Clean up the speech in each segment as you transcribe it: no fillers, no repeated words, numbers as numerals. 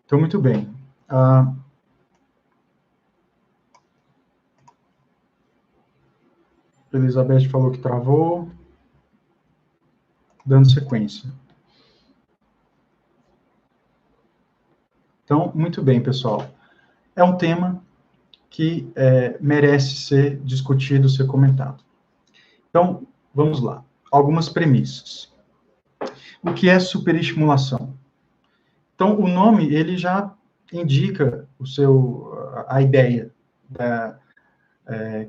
Então, muito bem. A Elizabeth falou que travou. Dando sequência. Então, muito bem, pessoal. É um tema que merece ser discutido, ser comentado. Então, vamos lá. Algumas premissas. O que é superestimulação? Então, o nome, ele já indica a ideia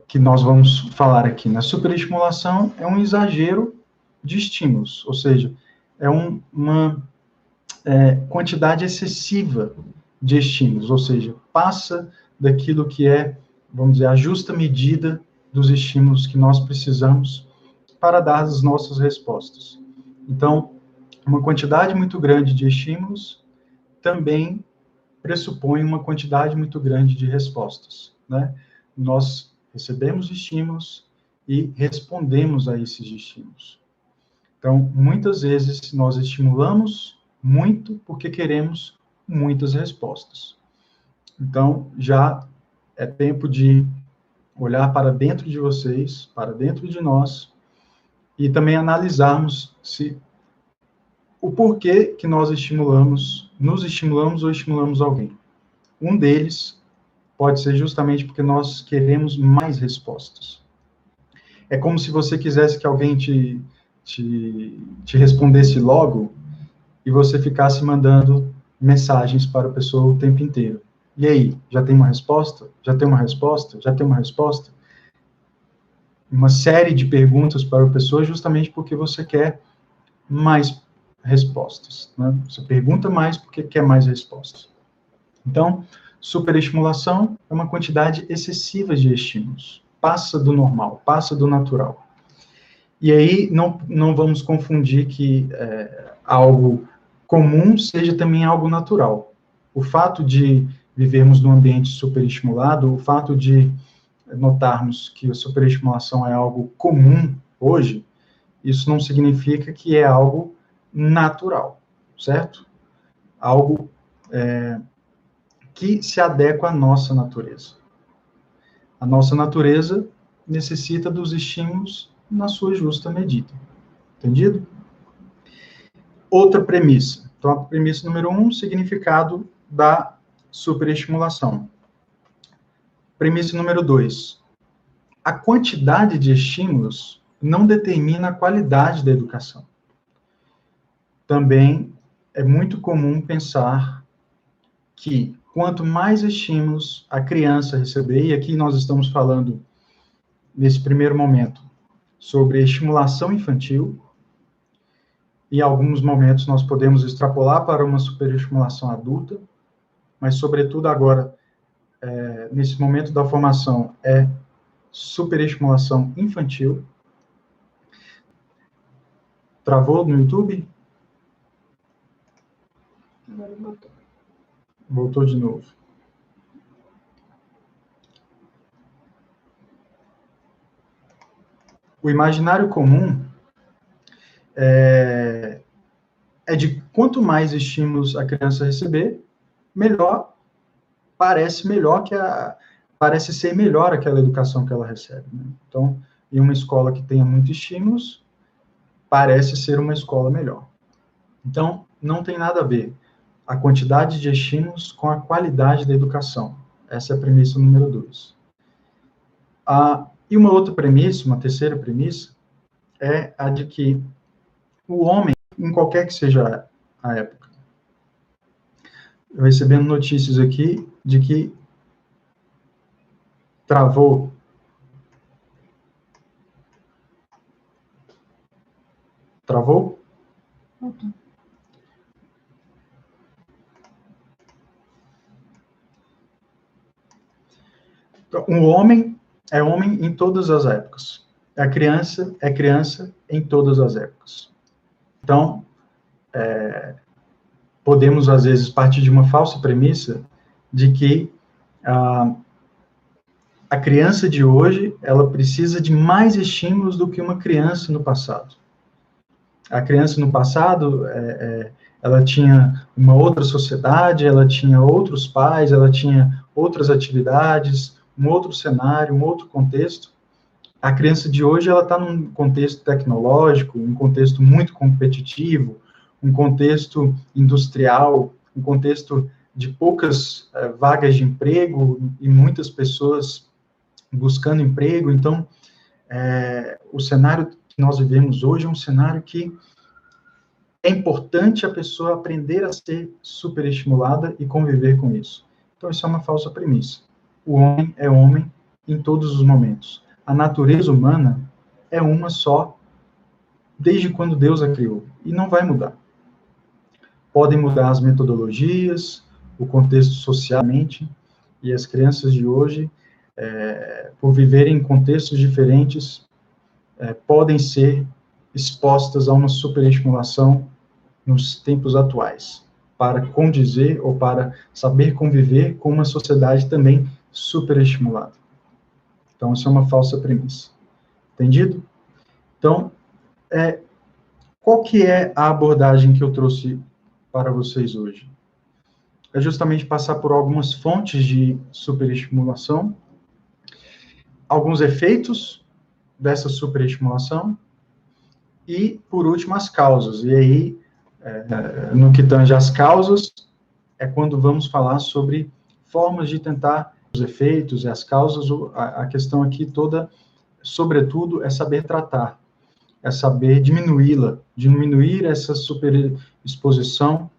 que nós vamos falar aqui. Na superestimulação é um exagero de estímulos, ou seja, é uma quantidade excessiva de estímulos, ou seja, passa daquilo que é, vamos dizer, a justa medida dos estímulos que nós precisamos para dar as nossas respostas. Então, uma quantidade muito grande de estímulos também pressupõe uma quantidade muito grande de respostas, né? Nós recebemos estímulos e respondemos a esses estímulos. Então, muitas vezes nós estimulamos muito porque queremos muitas respostas. Então, já é tempo de olhar para dentro de vocês, para dentro de nós, e também analisarmos o porquê que nós nos estimulamos ou estimulamos alguém. Um deles pode ser justamente porque nós queremos mais respostas. É como se você quisesse que alguém te respondesse logo e você ficasse mandando mensagens para a pessoa o tempo inteiro. E aí, já tem uma resposta? Já tem uma resposta? Já tem uma resposta? Uma série de perguntas para a pessoa justamente porque você quer mais respostas, né? Você pergunta mais porque quer mais respostas. Então, superestimulação é uma quantidade excessiva de estímulos. Passa do normal, passa do natural. E aí, não vamos confundir que algo comum seja também algo natural. O fato de vivermos num ambiente superestimulado, o fato de notarmos que a superestimulação é algo comum hoje, isso não significa que é algo natural, certo? Algo que se adequa à nossa natureza. A nossa natureza necessita dos estímulos na sua justa medida. Entendido? Outra premissa. Então, a premissa número 1, significado da superestimulação. Premissa número 2. A quantidade de estímulos não determina a qualidade da educação. Também é muito comum pensar que quanto mais estímulos a criança receber, e aqui nós estamos falando, nesse primeiro momento, sobre estimulação infantil, em alguns momentos nós podemos extrapolar para uma superestimulação adulta, mas, sobretudo, agora, nesse momento da formação, é superestimulação infantil. Travou no YouTube? Agora voltou. Voltou de novo. O imaginário comum é de quanto mais estímulos a criança receber, melhor, parece ser melhor aquela educação que ela recebe, né? Então, em uma escola que tenha muitos estímulos, parece ser uma escola melhor. Então, não tem nada a ver a quantidade de estímulos com a qualidade da educação. Essa é a premissa número 2. E uma outra premissa, uma terceira premissa, é a de que o homem, em qualquer que seja a época, eu recebendo notícias aqui de que travou. Travou? Voltou. Um homem é homem em todas as épocas. A criança é criança em todas as épocas. Então, podemos, às vezes, partir de uma falsa premissa de que a criança de hoje, ela precisa de mais estímulos do que uma criança no passado. A criança no passado, ela tinha uma outra sociedade, ela tinha outros pais, ela tinha outras atividades, um outro cenário, um outro contexto. A criança de hoje, ela está num contexto tecnológico, um contexto muito competitivo, um contexto industrial, um contexto de poucas vagas de emprego e muitas pessoas buscando emprego. Então, o cenário que nós vivemos hoje é um cenário que é importante a pessoa aprender a ser superestimulada e conviver com isso. Então, isso é uma falsa premissa. O homem é homem em todos os momentos. A natureza humana é uma só, desde quando Deus a criou, e não vai mudar. Podem mudar as metodologias, o contexto socialmente, e as crianças de hoje, por viverem em contextos diferentes, podem ser expostas a uma superestimulação nos tempos atuais, para condizer ou para saber conviver com uma sociedade também superestimulada. Então, isso é uma falsa premissa. Entendido? Então, qual que é a abordagem que eu trouxe para vocês hoje? É justamente passar por algumas fontes de superestimulação, alguns efeitos dessa superestimulação e, por último, as causas. E aí, no que tange as causas, é quando vamos falar sobre formas de tentar os efeitos e as causas. A questão aqui toda, sobretudo, é saber tratar, é saber diminuí-la, diminuir essa superexposição,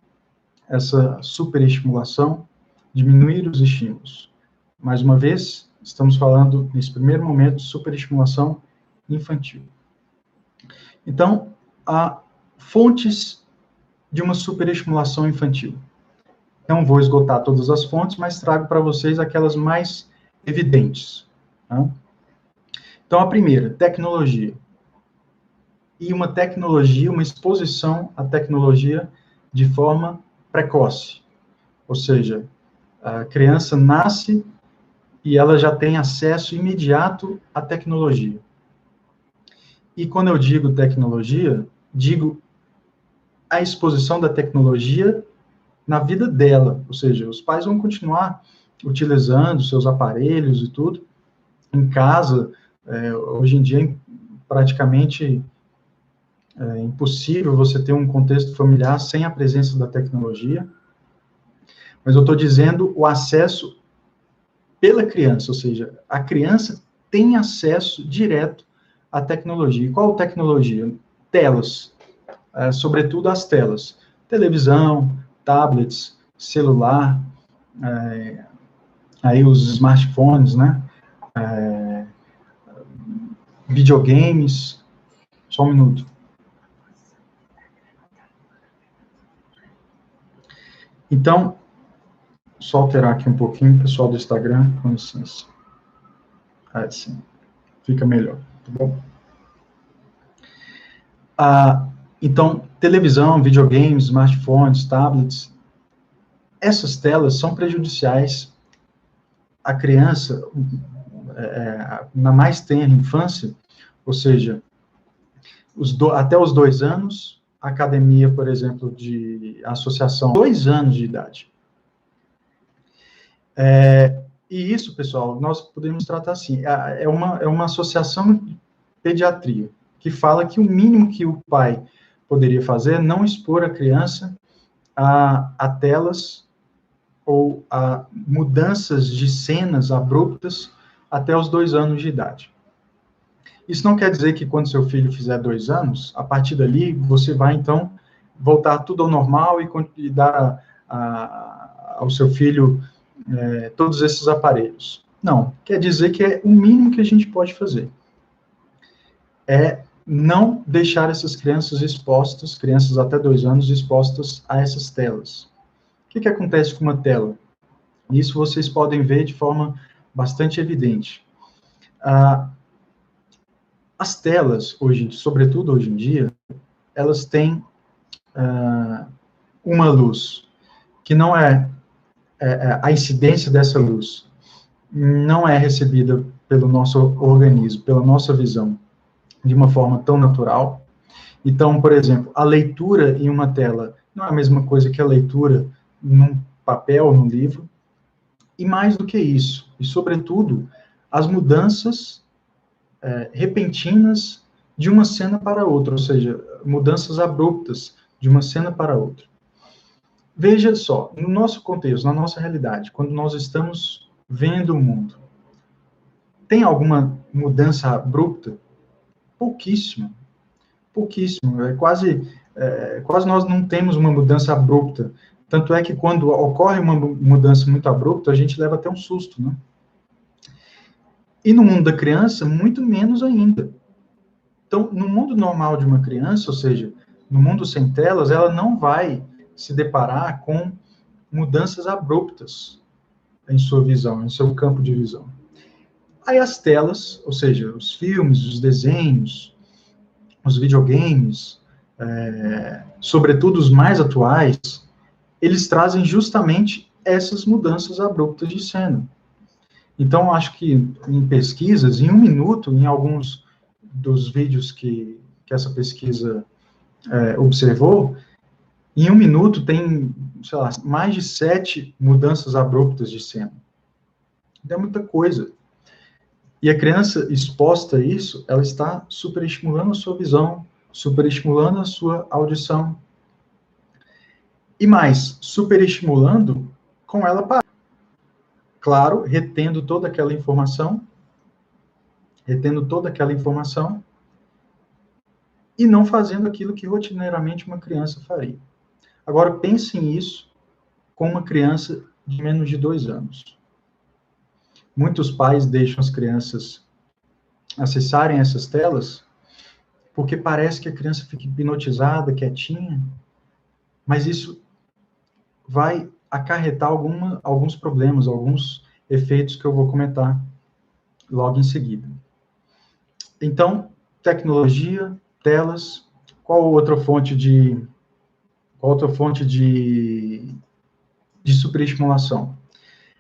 essa superestimulação, diminuir os estímulos. Mais uma vez, estamos falando, nesse primeiro momento, de superestimulação infantil. Então, há fontes de uma superestimulação infantil. Não vou esgotar todas as fontes, mas trago para vocês aquelas mais evidentes. Tá? Então, a primeira, tecnologia. E uma tecnologia, uma exposição à tecnologia de forma precoce. Ou seja, a criança nasce e ela já tem acesso imediato à tecnologia. E quando eu digo tecnologia, digo a exposição da tecnologia na vida dela. Ou seja, os pais vão continuar utilizando seus aparelhos e tudo em casa. Hoje em dia, praticamente é impossível você ter um contexto familiar sem a presença da tecnologia. Mas eu estou dizendo o acesso pela criança, ou seja, a criança tem acesso direto à tecnologia. E qual tecnologia? Telas, sobretudo as telas. Televisão, tablets, celular, aí os smartphones, né? Videogames. Só um minuto. Então, só alterar aqui um pouquinho, pessoal do Instagram, com licença. Assim, fica melhor, tá bom? Então, televisão, videogames, smartphones, tablets, essas telas são prejudiciais à criança na mais tenra infância, ou seja, até os 2 anos, a academia, por exemplo, de associação, 2 anos de idade. E isso, pessoal, nós podemos tratar assim, é uma associação de pediatria, que fala que o mínimo que o pai poderia fazer é não expor a criança a telas ou a mudanças de cenas abruptas até os 2 anos de idade. Isso não quer dizer que quando seu filho fizer 2 anos, a partir dali, você vai, então, voltar tudo ao normal e dar ao seu filho todos esses aparelhos. Não, quer dizer que é o mínimo que a gente pode fazer. É não deixar essas crianças expostas, crianças até 2 anos, expostas a essas telas. O que acontece com uma tela? Isso vocês podem ver de forma bastante evidente. As telas, sobretudo hoje em dia, elas têm uma luz, que não a incidência dessa luz não é recebida pelo nosso organismo, pela nossa visão, de uma forma tão natural, Então, por exemplo, a leitura em uma tela não é a mesma coisa que a leitura num papel, num livro. E mais do que isso, e sobretudo, as mudanças repentinas de uma cena para outra, ou seja, mudanças abruptas de uma cena para outra. Veja só, no nosso contexto, na nossa realidade, quando nós estamos vendo o mundo, tem alguma mudança abrupta? Pouquíssimo, pouquíssimo. Quase nós não temos uma mudança abrupta. Tanto é que quando ocorre uma mudança muito abrupta, a gente leva até um susto, né? E no mundo da criança, muito menos ainda. Então, no mundo normal de uma criança, ou seja, no mundo sem telas, ela não vai se deparar com mudanças abruptas em sua visão, em seu campo de visão. Aí as telas, ou seja, os filmes, os desenhos, os videogames, sobretudo os mais atuais, eles trazem justamente essas mudanças abruptas de cena. Então, acho que em pesquisas, em 1 minuto, em alguns dos vídeos que essa pesquisa observou, em 1 minuto tem, sei lá, mais de 7 mudanças abruptas de cena. É muita coisa. E a criança exposta a isso, ela está superestimulando a sua visão, superestimulando a sua audição. E mais, superestimulando com ela para. Claro, retendo toda aquela informação, e não fazendo aquilo que rotineiramente uma criança faria. Agora, pense nisso com uma criança de menos de 2 anos. Muitos pais deixam as crianças acessarem essas telas porque parece que a criança fica hipnotizada, quietinha, mas isso vai acarretar alguns problemas, alguns efeitos que eu vou comentar logo em seguida. Então, tecnologia, telas, qual outra fonte de superestimulação?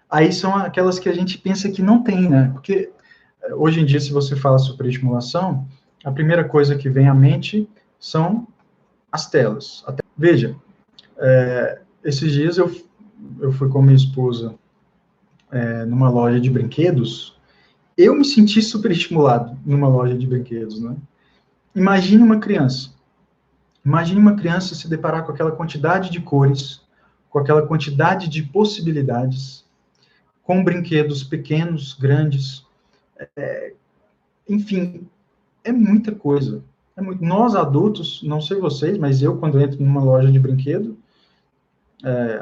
Aí são aquelas que a gente pensa que não tem, né? Porque hoje em dia, se você fala superestimulação, a primeira coisa que vem à mente são as telas. Veja, esses dias eu fui com minha esposa numa loja de brinquedos. Eu me senti superestimulado numa loja de brinquedos, né? Imagine uma criança se deparar com aquela quantidade de cores, com aquela quantidade de possibilidades, com brinquedos pequenos, grandes, enfim, é muita coisa. Nós adultos, não sei vocês, mas eu, quando entro numa loja de brinquedo,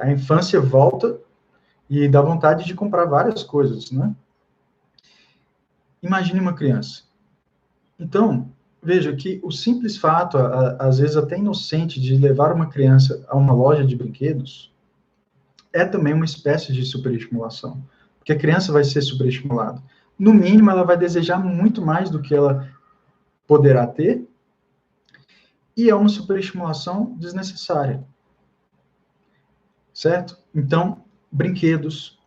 a infância volta e dá vontade de comprar várias coisas, né? Imagine uma criança. Então, veja que o simples fato, às vezes até inocente, de levar uma criança a uma loja de brinquedos, é também uma espécie de superestimulação. Porque a criança vai ser superestimulada. No mínimo, ela vai desejar muito mais do que ela poderá ter, e é uma superestimulação desnecessária. Certo? Então, brinquedos,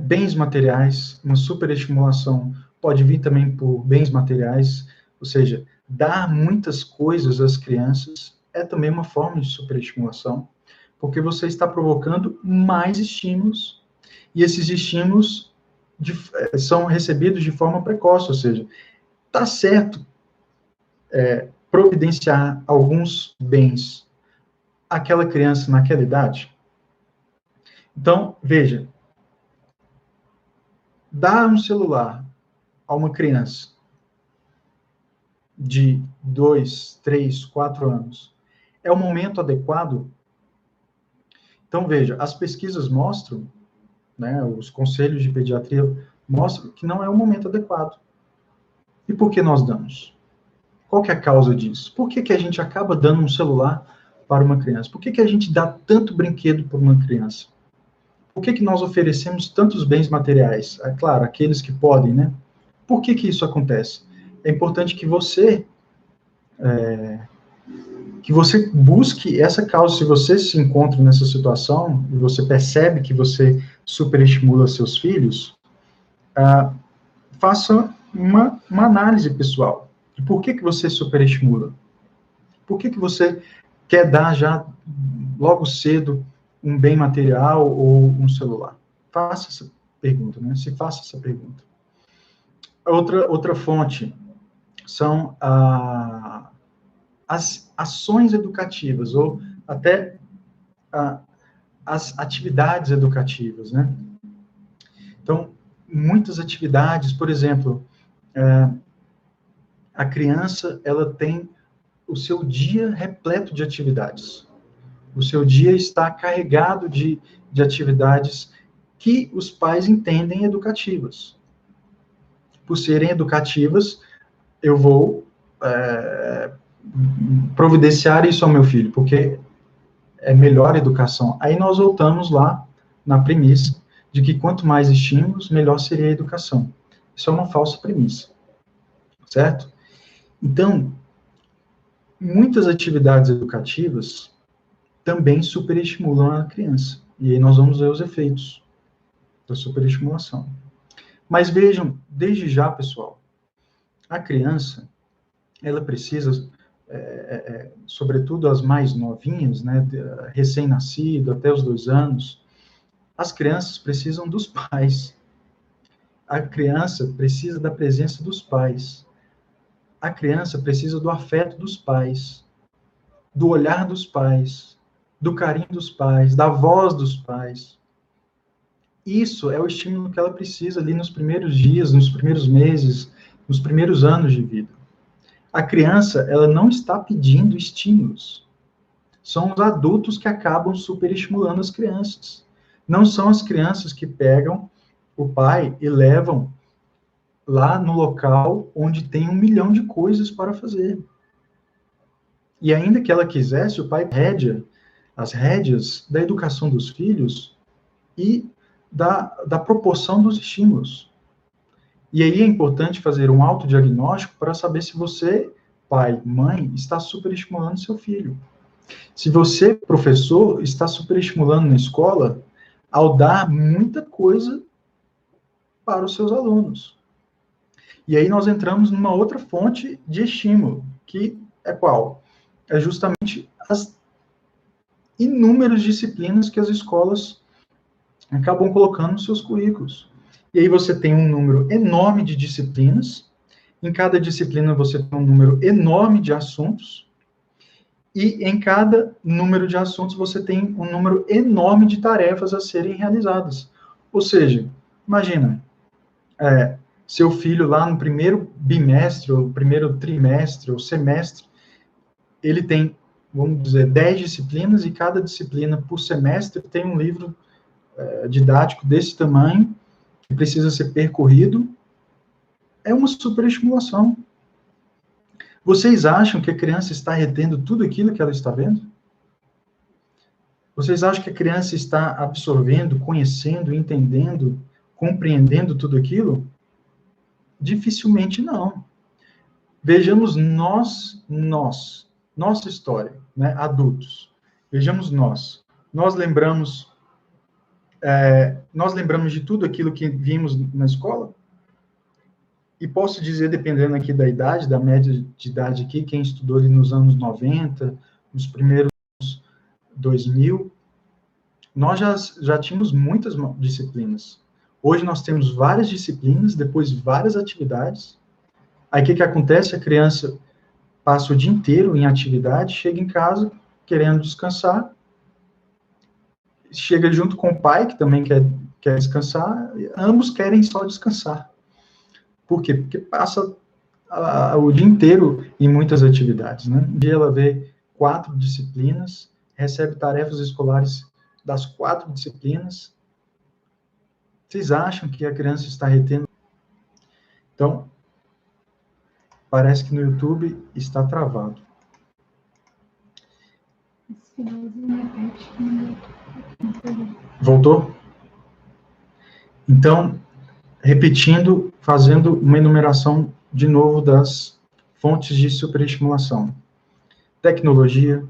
bens materiais, uma superestimulação pode vir também por bens materiais, ou seja, dar muitas coisas às crianças é também uma forma de superestimulação, porque você está provocando mais estímulos, e esses estímulos são recebidos de forma precoce, ou seja, está certo providenciar alguns bens àquela criança naquela idade? Então, veja, dar um celular a uma criança de 2, 3, 4 anos é o momento adequado? Então, veja, as pesquisas mostram, né, os conselhos de pediatria mostram que não é o momento adequado. E por que nós damos? Qual que é a causa disso? Por que a gente acaba dando um celular para uma criança? Por que a gente dá tanto brinquedo para uma criança? Por que nós oferecemos tantos bens materiais? É claro, aqueles que podem, né? Por que isso acontece? É importante que você busque essa causa. Se você se encontra nessa situação e você percebe que você superestimula seus filhos, faça uma análise pessoal. De por que você superestimula? Por que você quer dar já, logo cedo, um bem material ou um celular? Faça essa pergunta, né? Se faça essa pergunta. Outra fonte são as ações educativas, ou até as atividades educativas, né? Então, muitas atividades, por exemplo, a criança, ela tem o seu dia repleto de atividades. O seu dia está carregado de atividades que os pais entendem educativas. Por serem educativas, eu vou providenciar isso ao meu filho, porque é melhor educação. Aí nós voltamos lá na premissa de que quanto mais estímulos, melhor seria a educação. Isso é uma falsa premissa, certo? Então, muitas atividades educativas também superestimulam a criança. E aí nós vamos ver os efeitos da superestimulação. Mas vejam, desde já, pessoal, a criança, ela precisa, sobretudo as mais novinhas, né, recém-nascido, até os 2 anos, as crianças precisam dos pais. A criança precisa da presença dos pais. A criança precisa do afeto dos pais, do olhar dos pais, do carinho dos pais, da voz dos pais. Isso é o estímulo que ela precisa ali nos primeiros dias, nos primeiros meses, nos primeiros anos de vida. A criança, ela não está pedindo estímulos. São os adultos que acabam superestimulando as crianças. Não são as crianças que pegam o pai e levam lá no local onde tem 1 milhão de coisas para fazer. E ainda que ela quisesse, o pai rédea as rédeas da educação dos filhos e da proporção dos estímulos. E aí é importante fazer um autodiagnóstico para saber se você, pai, mãe, está superestimulando seu filho. Se você, professor, está superestimulando na escola ao dar muita coisa para os seus alunos. E aí nós entramos numa outra fonte de estímulo, que é qual? É justamente as inúmeras disciplinas que as escolas acabam colocando nos seus currículos. E aí você tem um número enorme de disciplinas, em cada disciplina você tem um número enorme de assuntos, e em cada número de assuntos você tem um número enorme de tarefas a serem realizadas. Ou seja, imagina, seu filho lá no primeiro bimestre, ou primeiro trimestre, ou semestre, ele tem, vamos dizer, 10 disciplinas, e cada disciplina por semestre tem um livro didático desse tamanho, que precisa ser percorrido. É uma superestimulação. Vocês acham que a criança está retendo tudo aquilo que ela está vendo? Vocês acham que a criança está absorvendo, conhecendo, entendendo, compreendendo tudo aquilo? Dificilmente não. Vejamos nossa história, né, adultos. Vejamos nós. Nós lembramos de tudo aquilo que vimos na escola? E posso dizer, dependendo aqui da idade, da média de idade aqui, quem estudou ali nos anos 90, nos primeiros 2000, nós já tínhamos muitas disciplinas. Hoje nós temos várias disciplinas, depois várias atividades. Aí o que acontece? A criança passa o dia inteiro em atividade, chega em casa querendo descansar, chega junto com o pai, que também quer descansar, ambos querem só descansar. Por quê? Porque passa o dia inteiro em muitas atividades, né? Um dia ela vê 4 disciplinas, recebe tarefas escolares das 4 disciplinas. Vocês acham que a criança está retendo? Então, parece que no YouTube está travado. Voltou? Então, repetindo, fazendo uma enumeração de novo das fontes de superestimulação. Tecnologia,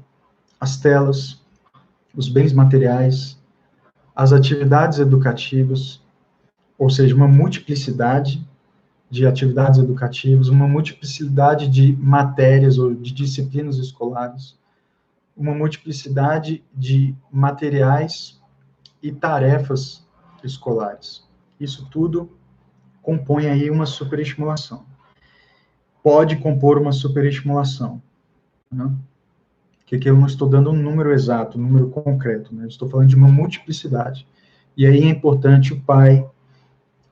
as telas, os bens materiais, as atividades educativas, ou seja, uma multiplicidade de atividades educativas, uma multiplicidade de matérias ou de disciplinas escolares, uma multiplicidade de materiais e tarefas escolares. Isso tudo compõe aí uma superestimulação. Pode compor uma superestimulação, né? Que aqui eu não estou dando um número exato, um número concreto, né? Eu estou falando de uma multiplicidade. E aí é importante o pai,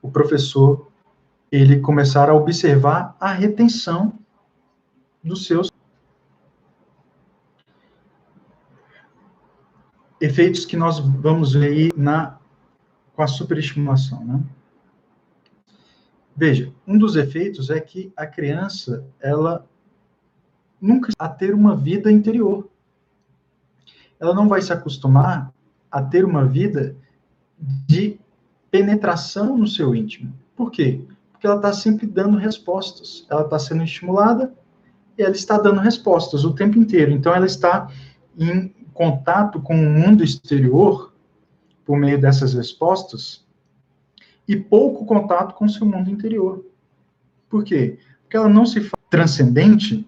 o professor, ele começar a observar a retenção dos seus efeitos que nós vamos ver aí com a superestimulação, né? Veja, um dos efeitos é que a criança, ela nunca vai ter uma vida interior. Ela não vai se acostumar a ter uma vida de penetração no seu íntimo. Por quê? Porque ela está sempre dando respostas. Ela está sendo estimulada e ela está dando respostas o tempo inteiro. Então, ela está em contato com o mundo exterior por meio dessas respostas e pouco contato com o seu mundo interior. Por quê? Porque ela não se faz transcendente,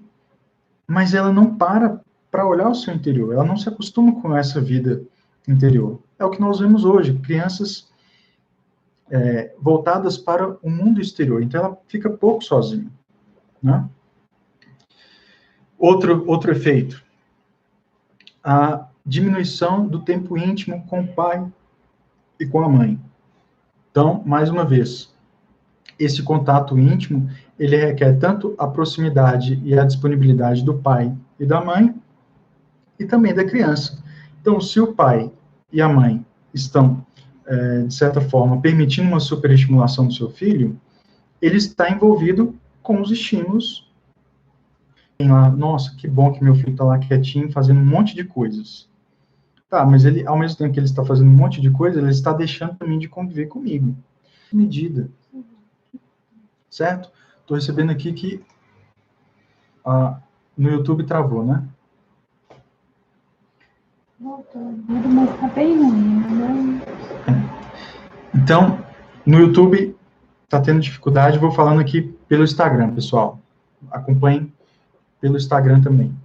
mas ela não para olhar o seu interior. Ela não se acostuma com essa vida interior. É o que nós vemos hoje, crianças voltadas para o mundo exterior. Então, ela fica pouco sozinha, né? Outro efeito, a diminuição do tempo íntimo com o pai e com a mãe. Então, mais uma vez, esse contato íntimo, ele requer tanto a proximidade e a disponibilidade do pai e da mãe, e também da criança. Então, se o pai e a mãe estão, de certa forma, permitindo uma superestimulação do seu filho, ele está envolvido com os estímulos. Lá, nossa, que bom que meu filho está lá quietinho, fazendo um monte de coisas. Tá, mas ele, ao mesmo tempo que ele está fazendo um monte de coisa, ele está deixando também de conviver comigo. Medida. Certo? Estou recebendo aqui que no YouTube travou, né? Voltou, mas está bem ruim, né? Então, no YouTube está tendo dificuldade, vou falando aqui pelo Instagram, pessoal. Acompanhem pelo Instagram também.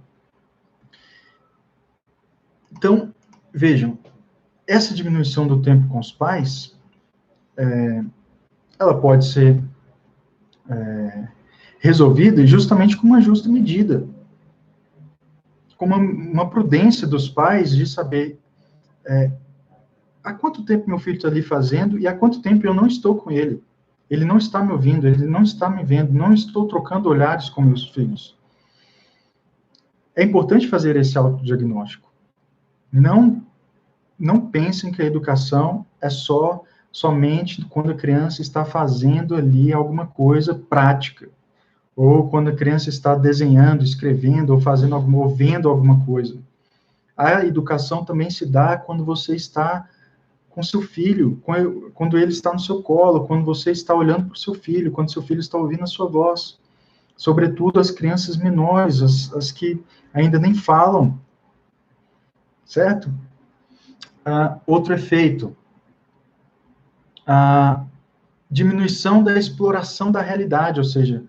Então, vejam, essa diminuição do tempo com os pais, ela pode ser resolvida justamente com uma justa medida, com uma prudência dos pais de saber há quanto tempo meu filho está ali fazendo e há quanto tempo eu não estou com ele. Ele não está me ouvindo, ele não está me vendo, não estou trocando olhares com meus filhos. É importante fazer esse autodiagnóstico. Não pensem que a educação é somente quando a criança está fazendo ali alguma coisa prática, ou quando a criança está desenhando, escrevendo, ou fazendo ou vendo alguma coisa. A educação também se dá quando você está com seu filho, quando ele está no seu colo, quando você está olhando para o seu filho, quando seu filho está ouvindo a sua voz. Sobretudo as crianças menores, as que ainda nem falam. Certo? Outro efeito, a diminuição da exploração da realidade, ou seja,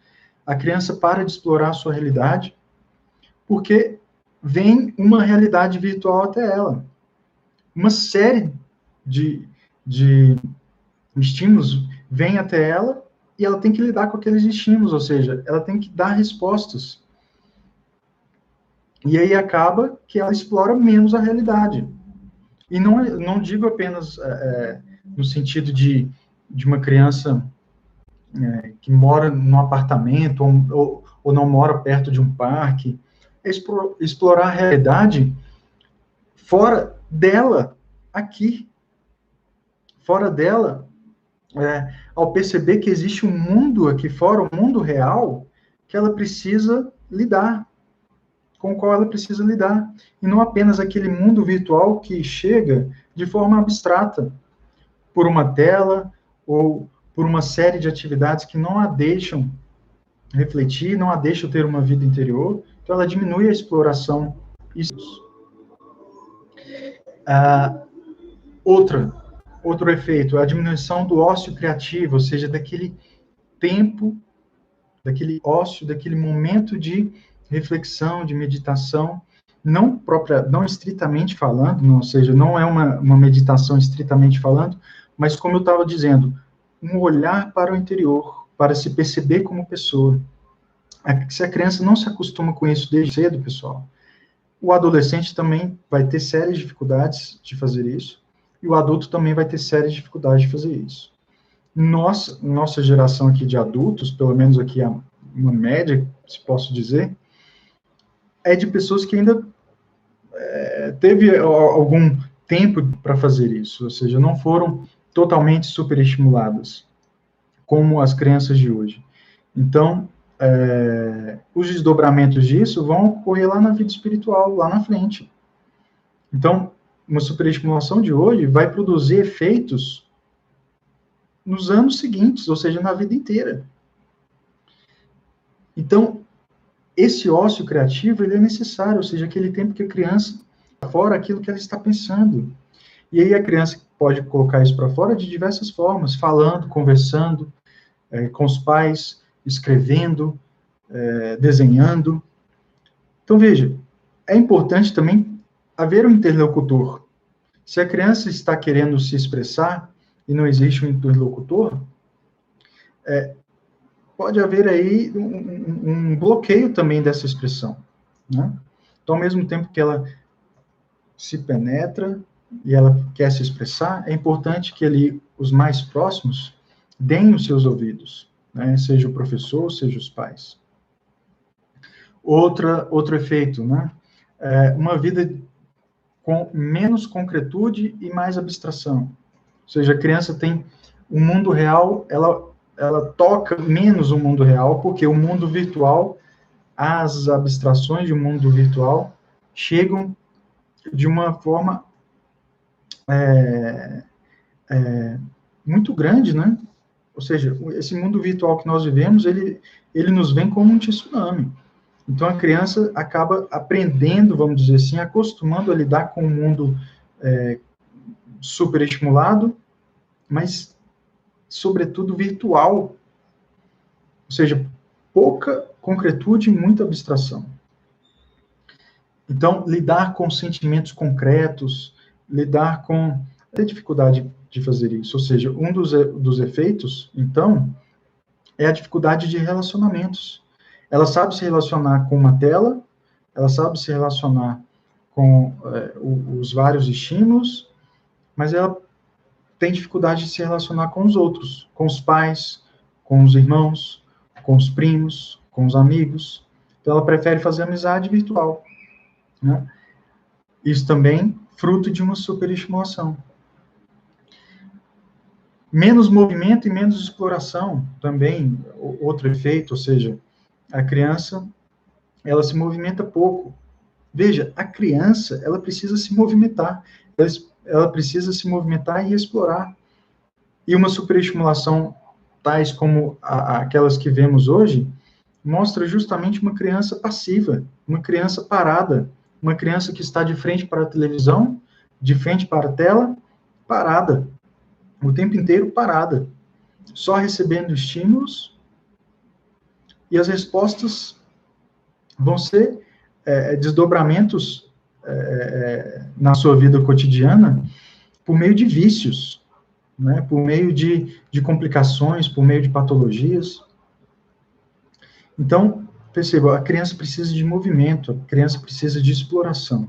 a criança para de explorar a sua realidade porque vem uma realidade virtual até ela. Uma série de estímulos vem até ela e ela tem que lidar com aqueles estímulos, ou seja, ela tem que dar respostas. E aí acaba que ela explora menos a realidade. E não digo apenas no sentido de uma criança que mora num apartamento ou não mora perto de um parque. É explorar a realidade fora dela, aqui. Fora dela, ao perceber que existe um mundo aqui fora, um mundo real, que ela precisa lidar, com o qual ela precisa lidar. E não apenas aquele mundo virtual que chega de forma abstrata, por uma tela ou por uma série de atividades que não a deixam refletir, não a deixam ter uma vida interior. Então, ela diminui a exploração. Outro efeito, a diminuição do ócio criativo, ou seja, daquele tempo daquele ócio, daquele momento de reflexão, de meditação, não estritamente falando, ou seja, não é uma meditação estritamente falando, mas como eu estava dizendo, um olhar para o interior, para se perceber como pessoa. Se a criança não se acostuma com isso desde cedo, pessoal, o adolescente também vai ter sérias dificuldades de fazer isso, e o adulto também vai ter sérias dificuldades de fazer isso. Nossa geração aqui de adultos, pelo menos aqui uma média, se posso dizer, é de pessoas que ainda teve algum tempo para fazer isso, ou seja, não foram totalmente superestimuladas, como as crianças de hoje. Então, os desdobramentos disso vão ocorrer lá na vida espiritual, lá na frente. Então, uma superestimulação de hoje vai produzir efeitos nos anos seguintes, ou seja, na vida inteira. Então, esse ócio criativo, ele é necessário, ou seja, aquele tempo que a criança fora aquilo que ela está pensando. E aí a criança pode colocar isso para fora de diversas formas, falando, conversando com os pais, escrevendo, desenhando. Então, veja, é importante também haver um interlocutor. Se a criança está querendo se expressar e não existe um interlocutor, pode haver aí um bloqueio também dessa expressão, né? Então, ao mesmo tempo que ela se penetra e ela quer se expressar, é importante que ali os mais próximos deem os seus ouvidos, né? Seja o professor, seja os pais. Outro efeito, né? Uma vida com menos concretude e mais abstração. Ou seja, a criança tem o mundo real, ela toca menos o mundo real, porque o mundo virtual, as abstrações de um mundo virtual chegam de uma forma muito grande, né? Ou seja, esse mundo virtual que nós vivemos, ele nos vem como um tsunami. Então, a criança acaba aprendendo, vamos dizer assim, acostumando a lidar com um mundo superestimulado, mas, sobretudo, virtual. Ou seja, pouca concretude e muita abstração. Então, lidar com sentimentos concretos, lidar com a dificuldade de fazer isso. Ou seja, um dos efeitos, então, é a dificuldade de relacionamentos. Ela sabe se relacionar com uma tela, ela sabe se relacionar com os vários estímulos, mas ela tem dificuldade de se relacionar com os outros, com os pais, com os irmãos, com os primos, com os amigos. Então, ela prefere fazer amizade virtual, né? Isso também fruto de uma superestimulação. Menos movimento e menos exploração, também outro efeito, ou seja, a criança, ela se movimenta pouco. Veja, a criança, ela precisa se movimentar, ela precisa se movimentar e explorar. E uma superestimulação, tais como aquelas que vemos hoje, mostra justamente uma criança passiva, uma criança parada, uma criança que está de frente para a televisão, de frente para a tela, parada, o tempo inteiro parada, só recebendo estímulos, e as respostas vão ser desdobramentos na sua vida cotidiana por meio de vícios, né, por meio de complicações, por meio de patologias. Então, perceba, a criança precisa de movimento, a criança precisa de exploração.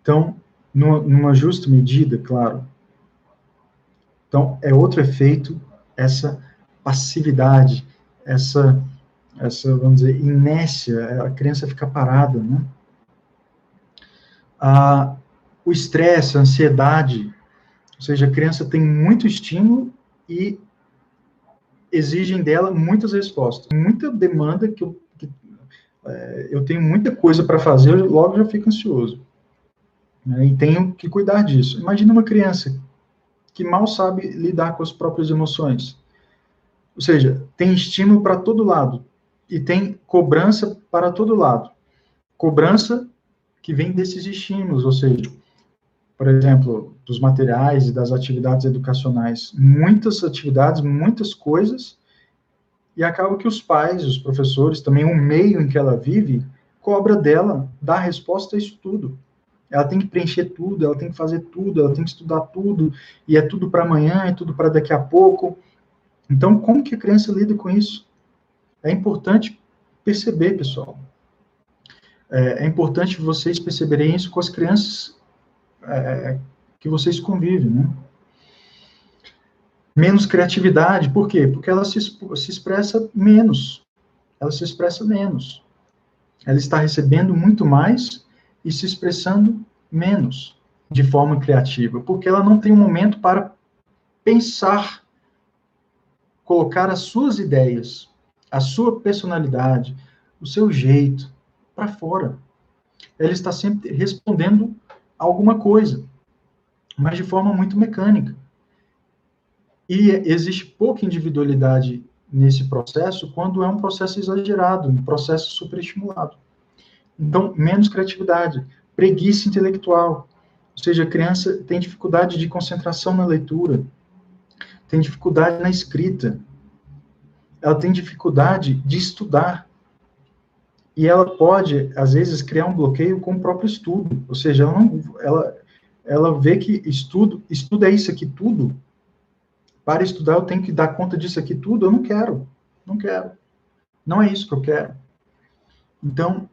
Então, numa justa medida, claro. Então, é outro efeito, essa passividade, essa, vamos dizer, inércia, a criança fica parada, né? O estresse, a ansiedade, ou seja, a criança tem muito estímulo e exigem dela muitas respostas, muita demanda que eu tenho muita coisa para fazer, eu logo já fico ansioso, né? E tenho que cuidar disso. Imagina uma criança que mal sabe lidar com as próprias emoções. Ou seja, tem estímulo para todo lado e tem cobrança para todo lado. Cobrança que vem desses estímulos, ou seja, por exemplo, dos materiais e das atividades educacionais. Muitas atividades, muitas coisas, E acaba que os pais, os professores, também o meio em que ela vive, cobra dela dar resposta a isso tudo. Ela tem que preencher tudo, ela tem que fazer tudo, ela tem que estudar tudo, e é tudo para amanhã, é tudo para daqui a pouco. Então, como que a criança lida com isso? É importante perceber, pessoal. É importante vocês perceberem isso com as crianças que vocês convivem, né? Menos criatividade, por quê? Porque ela se expressa menos. Ela se expressa menos. Ela está recebendo muito mais e se expressando menos de forma criativa, porque ela não tem um momento para pensar, colocar as suas ideias, a sua personalidade, o seu jeito para fora. Ela está sempre respondendo alguma coisa, mas de forma muito mecânica. E existe pouca individualidade nesse processo quando é um processo exagerado, um processo superestimulado. Então, menos criatividade, preguiça intelectual, ou seja, a criança tem dificuldade de concentração na leitura, tem dificuldade na escrita, ela tem dificuldade de estudar, e ela pode, às vezes, criar um bloqueio com o próprio estudo, ou seja, ela vê que estudo é isso aqui tudo, para estudar eu tenho que dar conta disso aqui tudo, eu não quero, não é isso que eu quero. Então,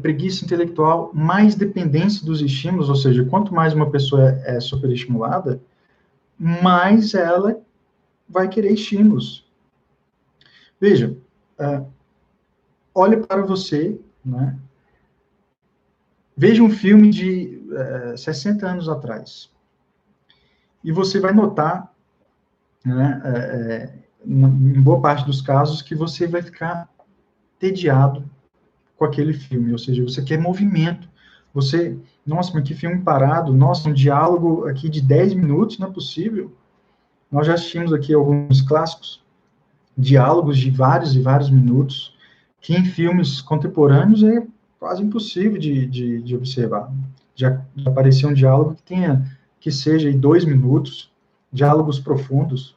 preguiça intelectual, mais dependência dos estímulos, ou seja, quanto mais uma pessoa é superestimulada, mais ela vai querer estímulos. Veja, olhe para você, né? Veja um filme de 60 anos atrás, e você vai notar, né, em boa parte dos casos, que você vai ficar tediado com aquele filme, ou seja, você quer movimento, nossa, mas que filme parado, nossa, um diálogo aqui de 10 minutos, não é possível. Nós já assistimos aqui alguns clássicos, diálogos de vários e vários minutos, que em filmes contemporâneos é quase impossível de observar. Já apareceu um diálogo que seja em 2 minutos, diálogos profundos.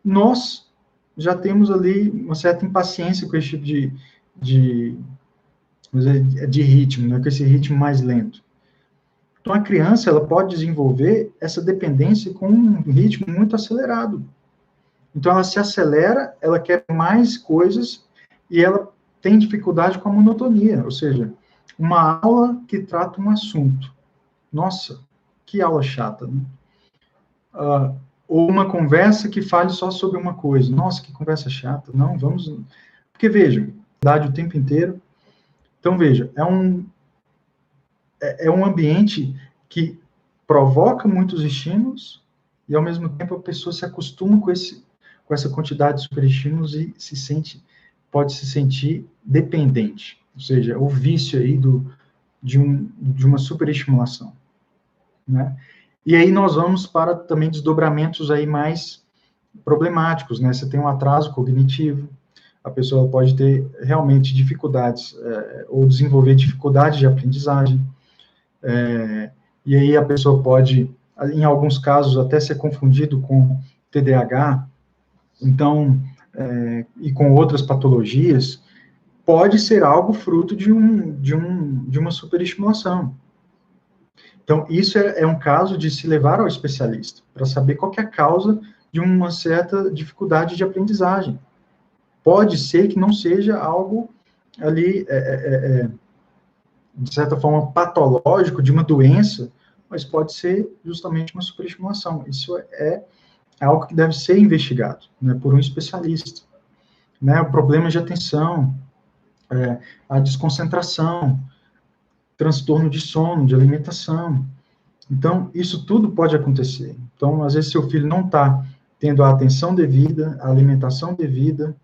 Nós já temos ali uma certa impaciência com esse tipo de ritmo, né, com esse ritmo mais lento. Então, a criança ela pode desenvolver essa dependência com um ritmo muito acelerado. Então, ela se acelera, ela quer mais coisas e ela tem dificuldade com a monotonia, ou seja, uma aula que trata um assunto. Nossa, que aula chata, né? Ou uma conversa que fale só sobre uma coisa. Nossa, que conversa chata. Não, vamos... Porque, veja, o tempo inteiro. Então, veja, é um ambiente que provoca muitos estímulos e, ao mesmo tempo, a pessoa se acostuma com essa quantidade de superestímulos e pode se sentir dependente. Ou seja, o vício aí de uma superestimulação, né? E aí nós vamos para também desdobramentos aí mais problemáticos, né? Você tem um atraso cognitivo, a pessoa pode ter realmente dificuldades, ou desenvolver dificuldade de aprendizagem, e aí a pessoa pode, em alguns casos, até ser confundido com TDAH, então, e com outras patologias, pode ser algo fruto de uma superestimulação. Então, isso é um caso de se levar ao especialista, para saber qual que é a causa de uma certa dificuldade de aprendizagem. Pode ser que não seja algo ali, de certa forma, patológico, de uma doença, mas pode ser justamente uma superestimulação. Isso é algo que deve ser investigado, né, por um especialista. Né, o problema de atenção, a desconcentração, transtorno de sono, de alimentação. Então, isso tudo pode acontecer. Então, às vezes, seu filho não está tendo a atenção devida, a alimentação devida,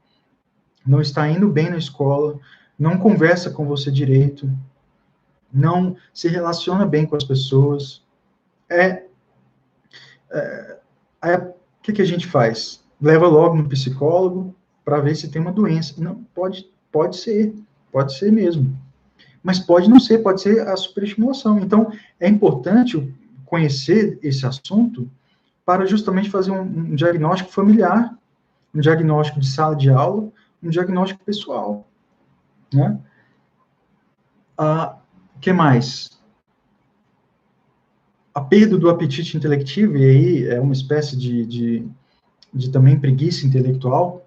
não está indo bem na escola, não conversa com você direito, não se relaciona bem com as pessoas. O que a gente faz? Leva logo no psicólogo para ver se tem uma doença. Não, pode ser mesmo. Mas pode não ser, pode ser a superestimulação. Então, é importante conhecer esse assunto para justamente fazer um diagnóstico familiar um diagnóstico de sala de aula, um diagnóstico pessoal, né? Que mais? A perda do apetite intelectivo, e aí é uma espécie de também preguiça intelectual.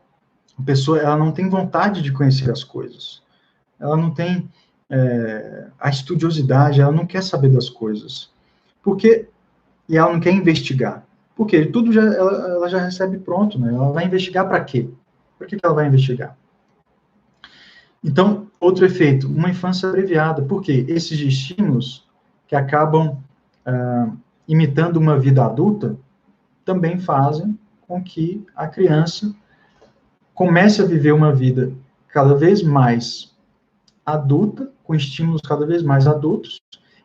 A pessoa, ela não tem vontade de conhecer as coisas. Ela não tem a estudiosidade, ela não quer saber das coisas. Porque, e ela não quer investigar. Porque tudo ela já recebe pronto, né? Ela vai investigar para quê? Para que ela vai investigar? Então, outro efeito, uma infância abreviada. Por quê? Esses estímulos que acabam imitando uma vida adulta também fazem com que a criança comece a viver uma vida cada vez mais adulta, com estímulos cada vez mais adultos,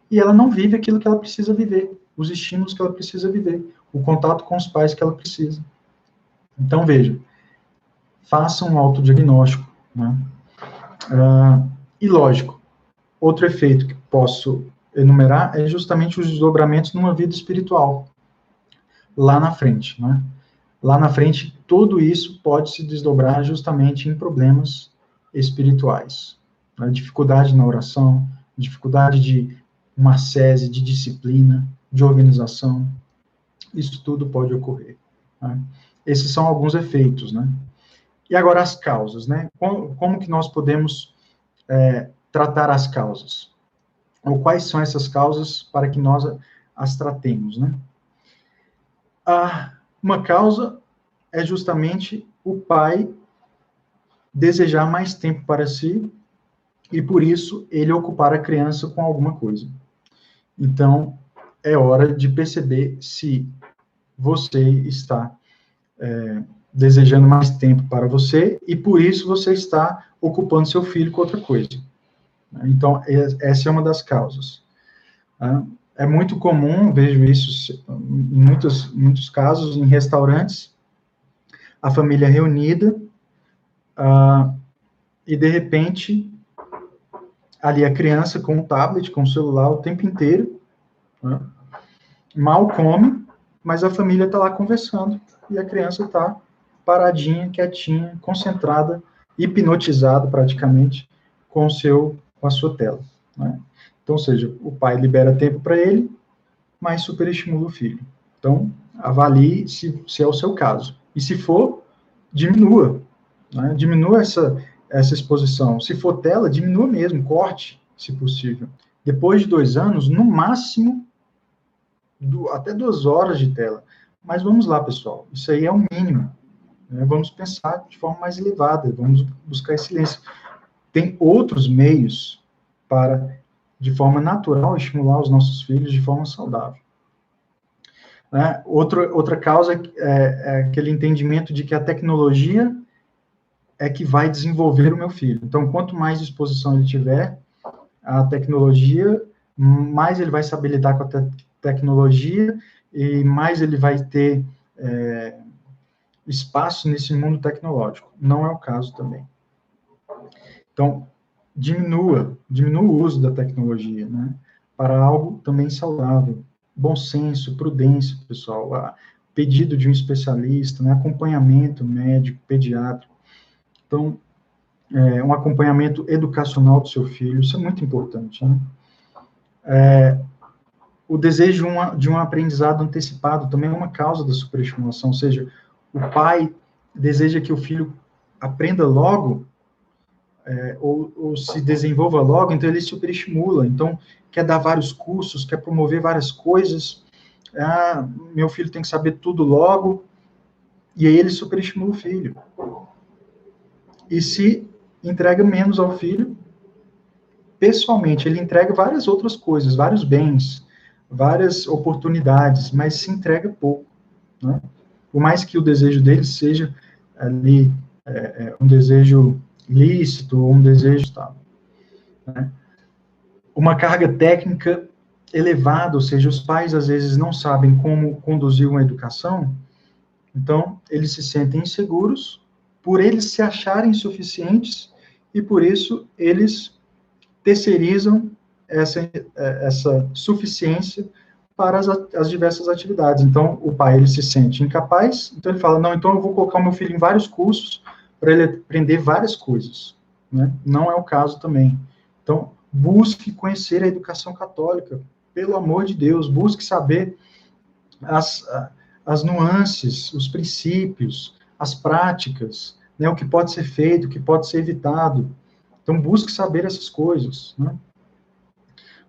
e ela não vive aquilo que ela precisa viver, os estímulos que ela precisa viver, o contato com os pais que ela precisa. Então, veja, façam um autodiagnóstico, né? E, lógico, outro efeito que posso enumerar é justamente os desdobramentos numa vida espiritual, lá na frente, né? Lá na frente, tudo isso pode se desdobrar justamente em problemas espirituais. Né? Dificuldade na oração, dificuldade de uma ascese, de disciplina, de organização. Isso tudo pode ocorrer. Né? Esses são alguns efeitos, né? E agora as causas, né? Como que nós podemos tratar as causas? Ou quais são essas causas para que nós as tratemos, né? Uma causa é justamente o pai desejar mais tempo para si e, por isso, ele ocupar a criança com alguma coisa. Então, é hora de perceber se você está desejando mais tempo para você e, por isso, você está ocupando seu filho com outra coisa. Então, essa é uma das causas. É muito comum, vejo isso em muitos casos, em restaurantes, a família reunida, e de repente, ali a criança com o tablet, com o celular o tempo inteiro, né? Mal come, mas a família está lá conversando, e a criança está paradinha, quietinha, concentrada, hipnotizada praticamente, com a sua tela, né? Então, ou seja, o pai libera tempo para ele, mas superestimula o filho. Então, avalie se é o seu caso. E se for, diminua. Né? Diminua essa exposição. Se for tela, diminua mesmo, corte, se possível. Depois de 2 anos, no máximo, até 2 horas de tela. Mas vamos lá, pessoal, isso aí é o mínimo. Né? Vamos pensar de forma mais elevada, vamos buscar excelência. Tem outros meios para, de forma natural, estimular os nossos filhos de forma saudável. Né? Outra causa é aquele entendimento de que a tecnologia é que vai desenvolver o meu filho. Então, quanto mais disposição ele tiver à tecnologia, mais ele vai saber lidar com a tecnologia e mais ele vai ter espaço nesse mundo tecnológico. Não é o caso também. Então, diminua o uso da tecnologia, né, para algo também saudável. Bom senso, prudência, pessoal, pedido de um especialista, né, acompanhamento médico, pediátrico. Então, um acompanhamento educacional do seu filho, isso é muito importante, né? O desejo de um aprendizado antecipado também é uma causa da superestimulação, ou seja, o pai deseja que o filho aprenda logo, ou se desenvolva logo, então ele superestimula, então quer dar vários cursos, quer promover várias coisas, meu filho tem que saber tudo logo, e aí ele superestimula o filho. E se entrega menos ao filho, pessoalmente, ele entrega várias outras coisas, vários bens, várias oportunidades, mas se entrega pouco, né? Por mais que o desejo dele seja ali um desejo lícito, ou um desejo tal, né? Uma carga técnica elevada, ou seja, os pais às vezes não sabem como conduzir uma educação, então eles se sentem inseguros por eles se acharem suficientes e por isso eles terceirizam essa suficiência para as diversas atividades. Então, o pai, ele se sente incapaz, então ele fala, não, então eu vou colocar o meu filho em vários cursos para ele aprender várias coisas, né? Não é o caso também. Então, busque conhecer a educação católica, pelo amor de Deus, busque saber as nuances, os princípios, as práticas, né, o que pode ser feito, o que pode ser evitado. Então, busque saber essas coisas, né?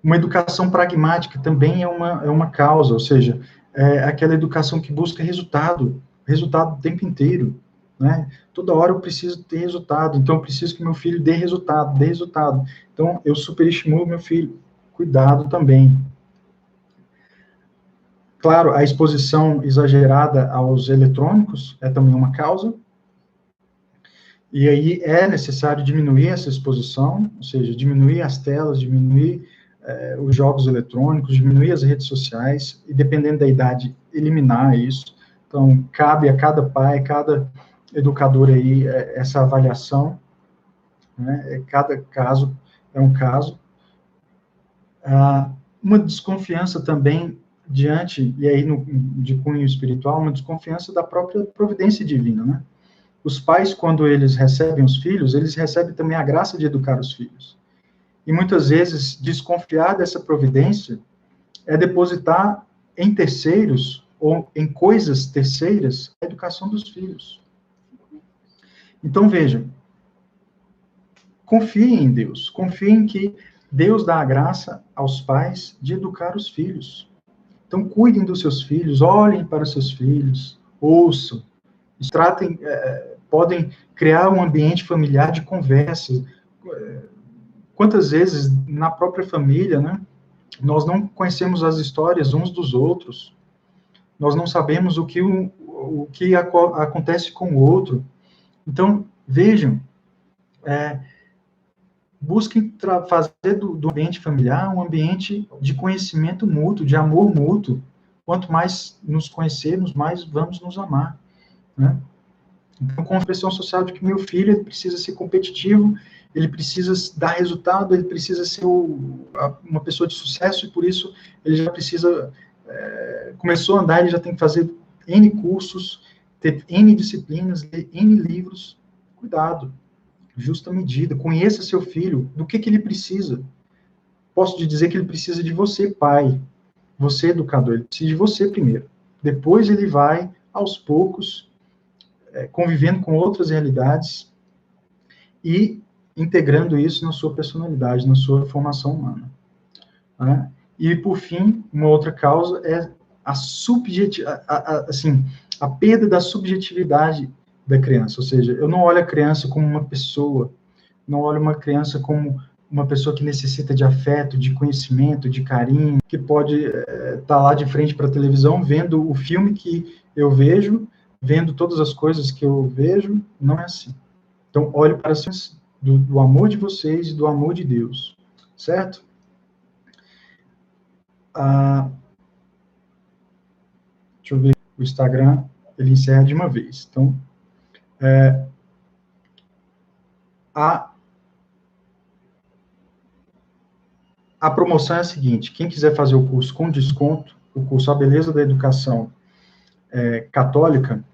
Uma educação pragmática também é uma causa, ou seja, é aquela educação que busca resultado o tempo inteiro, né? Toda hora eu preciso ter resultado, então eu preciso que meu filho dê resultado. Então, eu superestimulo meu filho. Cuidado também. Claro, a exposição exagerada aos eletrônicos é também uma causa, e aí é necessário diminuir essa exposição, ou seja, diminuir as telas, diminuir os jogos eletrônicos, diminuir as redes sociais, e dependendo da idade, eliminar isso. Então, cabe a cada pai, cada educador aí, essa avaliação, né? Cada caso é um caso. Uma desconfiança também diante, e aí de cunho espiritual, uma desconfiança da própria providência divina, né? Os pais, quando eles recebem os filhos, eles recebem também a graça de educar os filhos. E muitas vezes, desconfiar dessa providência é depositar em terceiros, ou em coisas terceiras, a educação dos filhos. Então, vejam, confiem em Deus, confiem que Deus dá a graça aos pais de educar os filhos. Então, cuidem dos seus filhos, olhem para os seus filhos, ouçam, tratem, podem criar um ambiente familiar de conversa. Quantas vezes, na própria família, né, nós não conhecemos as histórias uns dos outros, nós não sabemos o que acontece com o outro. Então, vejam, busquem fazer do ambiente familiar um ambiente de conhecimento mútuo, de amor mútuo. Quanto mais nos conhecermos, mais vamos nos amar, né? Então, com a pressão social de que meu filho ele precisa ser competitivo, ele precisa dar resultado, ele precisa ser uma pessoa de sucesso, e por isso ele já precisa, começou a andar, ele já tem que fazer N cursos, ter N disciplinas, ler N livros. Cuidado, justa medida, conheça seu filho, do que ele precisa. Posso te dizer que ele precisa de você, pai, você, educador, ele precisa de você primeiro. Depois ele vai, aos poucos, convivendo com outras realidades e integrando isso na sua personalidade, na sua formação humana, né? E, por fim, uma outra causa é a perda da subjetividade da criança, ou seja, eu não olho a criança como uma pessoa, não olho uma criança como uma pessoa que necessita de afeto, de conhecimento, de carinho, que pode estar lá de frente para a televisão, vendo o filme que eu vejo, vendo todas as coisas que eu vejo. Não é assim. Então, olhe para do amor de vocês e do amor de Deus, certo? Deixa eu ver, o Instagram, ele encerra de uma vez. Então, a promoção é a seguinte: quem quiser fazer o curso com desconto, o curso A Beleza da Educação Católica,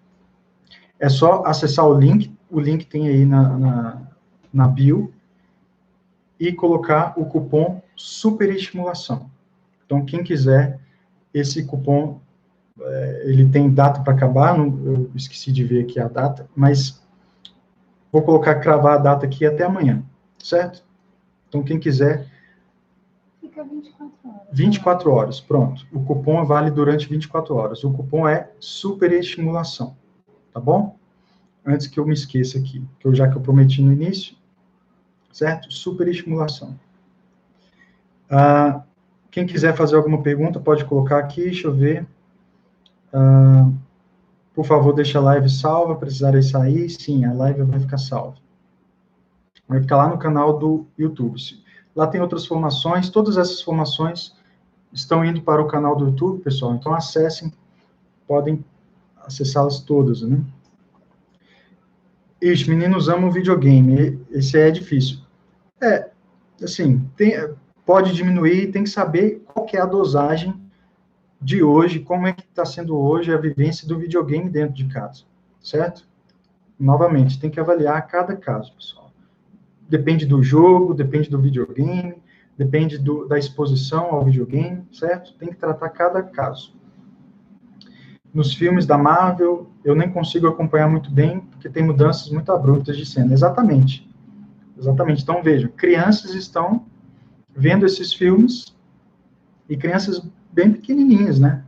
é só acessar o link tem aí na bio, e colocar o cupom SUPERESTIMULAção. Então, quem quiser, esse cupom, ele tem data para acabar, eu esqueci de ver aqui a data, mas vou cravar a data aqui até amanhã, certo? Então, quem quiser... Fica 24 horas. 24 horas, pronto. O cupom vale durante 24 horas. O cupom é SUPERESTIMULAção, tá bom? Antes que eu me esqueça aqui, já que eu prometi no início, certo? Superestimulação. Quem quiser fazer alguma pergunta, pode colocar aqui, deixa eu ver. Por favor, deixa a live salva, precisarem sair. Sim, a live vai ficar salva. Vai ficar lá no canal do YouTube. Lá tem outras formações, todas essas formações estão indo para o canal do YouTube, pessoal. Então, acessem, podem acessá-las todas, né? Ixi, meninos amam videogame. Esse é difícil. Assim, pode diminuir, tem que saber qual que é a dosagem de hoje, como é que está sendo hoje a vivência do videogame dentro de casa, certo? Novamente, tem que avaliar cada caso, pessoal. Depende do jogo, depende do videogame, depende da exposição ao videogame, certo? Tem que tratar cada caso. Nos filmes da Marvel, eu nem consigo acompanhar muito bem, porque tem mudanças muito abruptas de cena. Exatamente. Exatamente. Então, vejam, crianças estão vendo esses filmes, e crianças bem pequenininhas, né?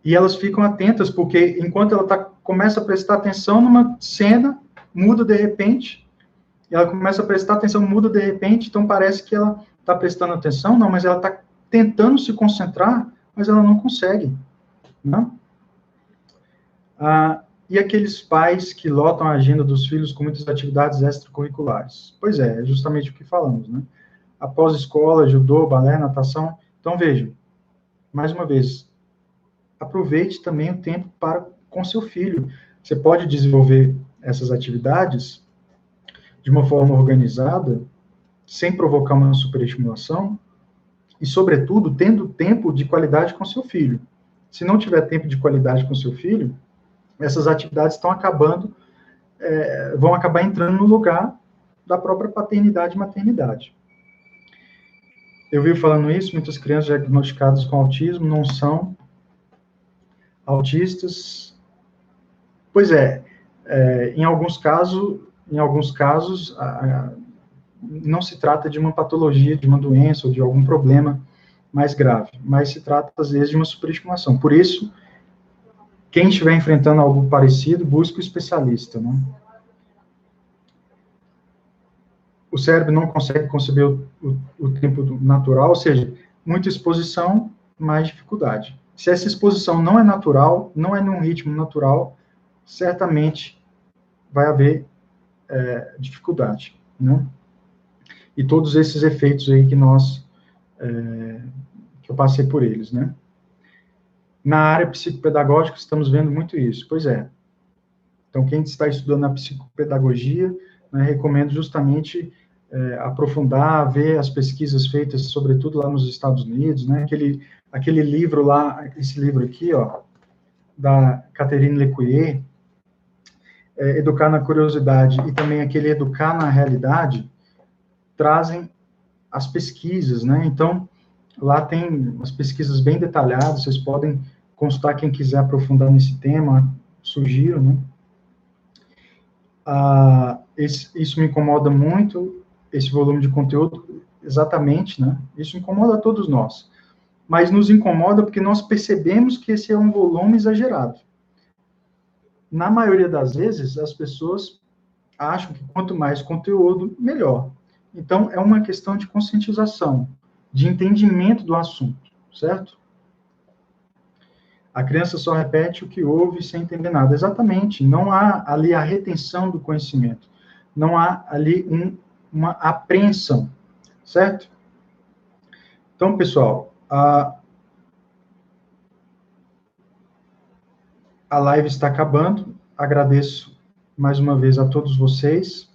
E elas ficam atentas, porque enquanto ela começa a prestar atenção numa cena, muda de repente, ela começa a prestar atenção, muda de repente, então parece que ela está prestando atenção, não, mas ela está tentando se concentrar, mas ela não consegue, não? E aqueles pais que lotam a agenda dos filhos com muitas atividades extracurriculares? Pois é justamente o que falamos, né? Após escola, judô, balé, natação. Então, vejam, mais uma vez, aproveite também o tempo com seu filho. Você pode desenvolver essas atividades de uma forma organizada, sem provocar uma superestimulação, e, sobretudo, tendo tempo de qualidade com seu filho. Se não tiver tempo de qualidade com seu filho, essas atividades estão acabando, vão acabar entrando no lugar da própria paternidade e maternidade. Eu vi falando isso, muitas crianças diagnosticadas com autismo não são autistas. Pois em alguns casos, não se trata de uma patologia, de uma doença ou de algum problema mais grave, mas se trata, às vezes, de uma superestimulação. Por isso, quem estiver enfrentando algo parecido, busque o especialista, né? O cérebro não consegue conceber o tempo natural, ou seja, muita exposição, mais dificuldade. Se essa exposição não é natural, não é num ritmo natural, certamente vai haver dificuldade, né? E todos esses efeitos aí que eu passei por eles, né? Na área psicopedagógica, estamos vendo muito isso. Pois é. Então, quem está estudando a psicopedagogia, né, recomendo justamente aprofundar, ver as pesquisas feitas, sobretudo lá nos Estados Unidos, né? Aquele livro lá, esse livro aqui, ó, da Catherine Lecuyer, Educar na Curiosidade, e também aquele Educar na Realidade, trazem as pesquisas, né? Então, lá tem as pesquisas bem detalhadas, vocês podem consultar quem quiser aprofundar nesse tema, sugiro, né? Isso me incomoda muito, esse volume de conteúdo, exatamente, né? Isso incomoda a todos nós. Mas nos incomoda porque nós percebemos que esse é um volume exagerado. Na maioria das vezes, as pessoas acham que quanto mais conteúdo, melhor. Então, é uma questão de conscientização, de entendimento do assunto, certo? A criança só repete o que ouve sem entender nada. Exatamente, não há ali a retenção do conhecimento, não há ali uma apreensão, certo? Então, pessoal, a live está acabando, agradeço mais uma vez a todos vocês,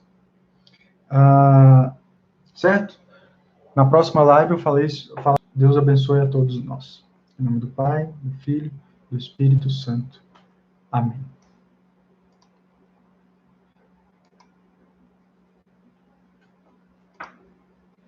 certo? Na próxima live eu falo, Deus abençoe a todos nós. Em nome do Pai, do Filho, do Espírito Santo. Amém.